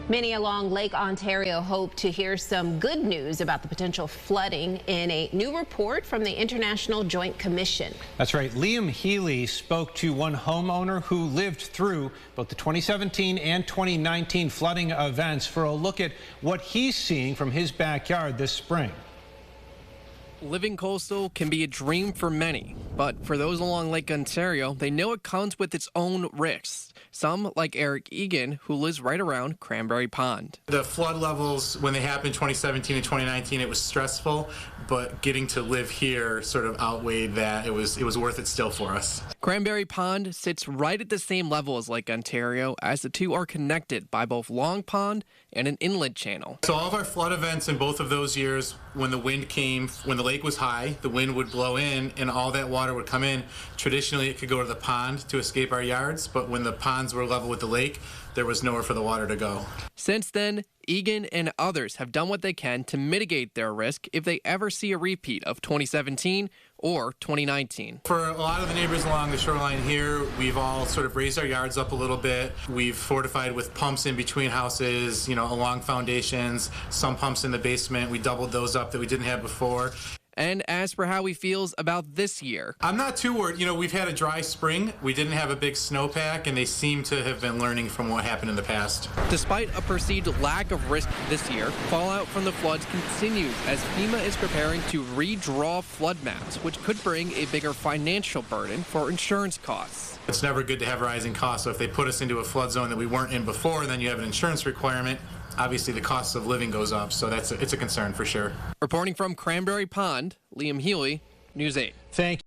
Many along Lake Ontario hope to hear some good news about the potential flooding in a new report from the International Joint Commission. That's right. Liam Healy spoke to one homeowner who lived through both the 2017 and 2019 flooding events for a look at what he's seeing from his backyard this spring. Living coastal can be a dream for many, but for those along Lake Ontario, they know it comes with its own risks. Some, like Eric Egan, who lives right around Cranberry Pond. The flood levels, when they happened in 2017 and 2019, it was stressful, but getting to live here sort of outweighed that. It was worth it still for us. Cranberry Pond sits right at the same level as Lake Ontario, as the two are connected by both Long Pond and an inlet channel. So all of our flood events in both of those years, when the wind came, when the lake was high, the wind would blow in and all that water would come in. Traditionally, it could go to the pond to escape our yards, but when the ponds were level with the lake, there was nowhere for the water to go. Since then, Egan and others have done what they can to mitigate their risk if they ever see a repeat of 2017 or 2019. For a lot of the neighbors along the shoreline here, we've all sort of raised our yards up a little bit. We've fortified with pumps in between houses, along foundations, some pumps in the basement. We doubled those up that we didn't have before. And as for how he feels about this year, I'm not too worried. We've had a dry spring. We didn't have a big snowpack, and they seem to have been learning from what happened in the past. Despite a perceived lack of risk this year, fallout from the floods continues as FEMA is preparing to redraw flood maps, which could bring a bigger financial burden for insurance costs. It's never good to have rising costs, so if they put us into a flood zone that we weren't in before, and then you have an insurance requirement, obviously the cost of living goes up, so it's a concern for sure. Reporting from Cranberry Pond, Liam Healy, News 8. Thank you.